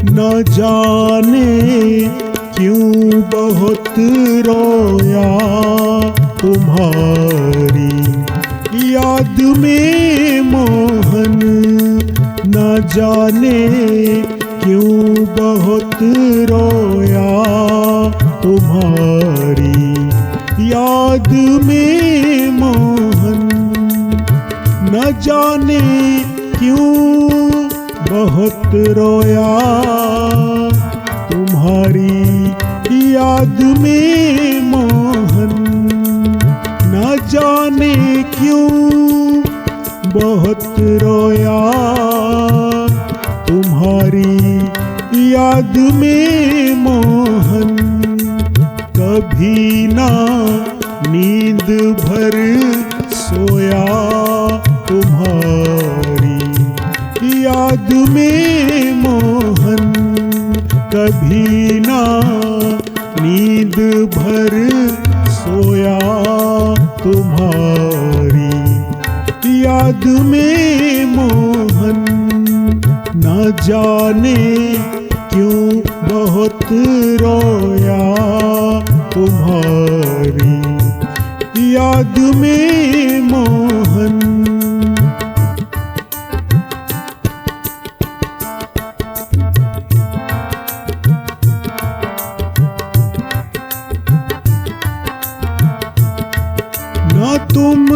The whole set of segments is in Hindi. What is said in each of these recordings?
न जाने क्यों बहुत रोया तुम्हारी याद में मोहन। न जाने क्यों बहुत रोया तुम्हारी याद में मोहन। न जाने क्यों बहुत रोया तुम्हारी याद में मोहन। न जाने क्यों बहुत रोया तुम्हारी याद में मोहन। कभी ना नींद भर सोया तुम्हारी याद में मोहन। कभी ना नींद भर सोया तुम्हारी याद में मोहन। न जाने क्यों बहुत रोया तुम्हारी याद में मोहन। न तुम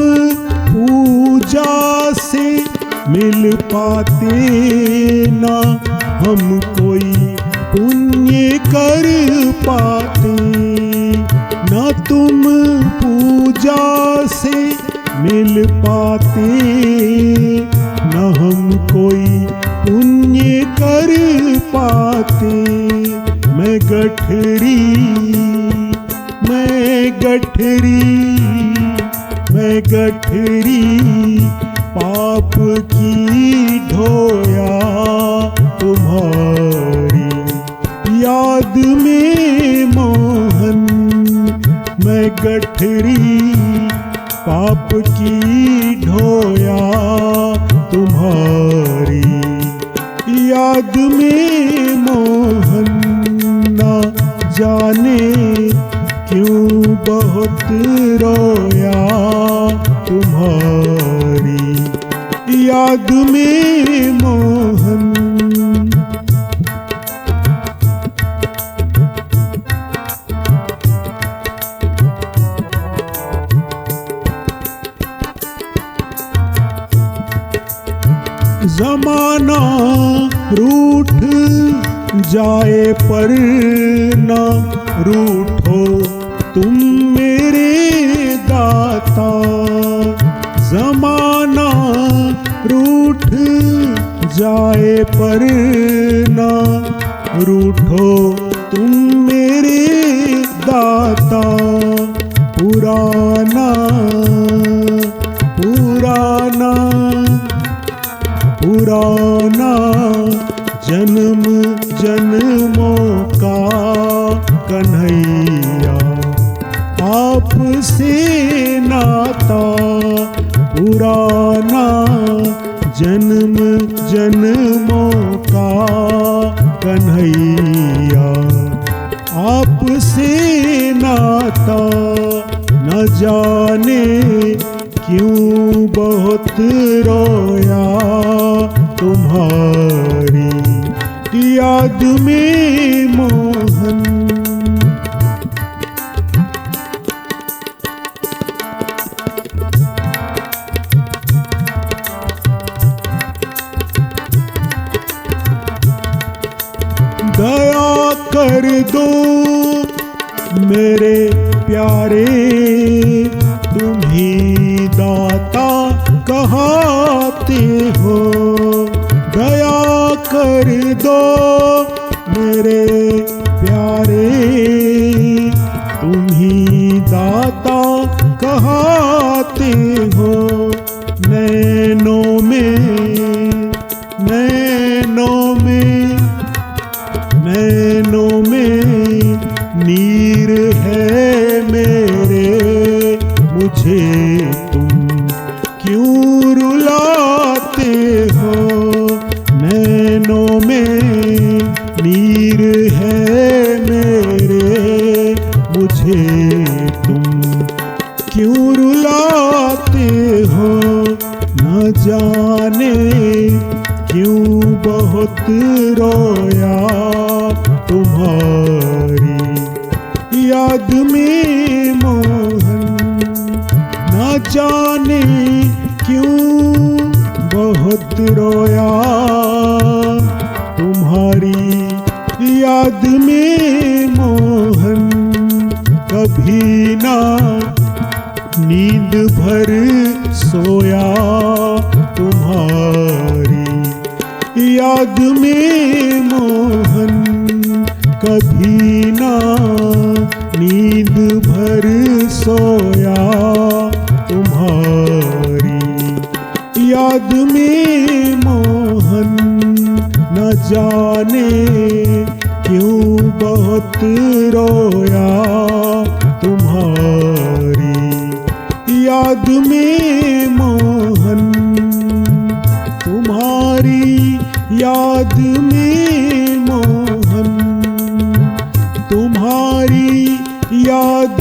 पूजा से मिल पाते, न हम कोई पुण्य कर पाते। न तुम पूजा से मिल पाते, न हम कोई पुण्य कर पाते। मैं गठरी पाप की ढोया तुम्हारी याद में मोहन। मैं गठरी पाप की ढोया तुम्हारी याद में मोहन। न जाने क्यों बहुत रोया तुम्हारी याद में मोहन। ज़माना रूठ जाए पर न रूठो तुम मेरे दाता। ज़माना रूठ जाए पर न रूठो तुम मेरे दाता। पुराना पुराना पुराना जन्म जन्मों का कन्हैया आपसे नाता। पुराना जन्म जन्मों का कन्हैया आपसे नाता। न जाने क्यों बहुत रोया तुम्हारी याद में मोहन। दया कर दो मेरे प्यारे, तुम ही दाता कहाते हो। दया कर दो मेरे प्यारे, तुम ही दाता कहाते हो। नैनों में नैनों में नैनों में नीर है मेरे, मुझे तुम क्यों रुलाते हो। नैनों में नीर है मेरे, मुझे तुम क्यों रुलाते हो। न जाने क्यों बहुत रोया तुम्हारी याद में मोहन। न जाने क्यों बहुत रोया तुम्हारी याद में मोहन। कभी ना नींद भर सोया तुम्हारी याद में मोहन। कभी ना नींद भर सोया तुम्हारी याद में मोहन। न जाने क्यों बहुत रोया तुम्हारी याद में मोहन। तुम्हारी याद में मोहन, तुम्हारी याद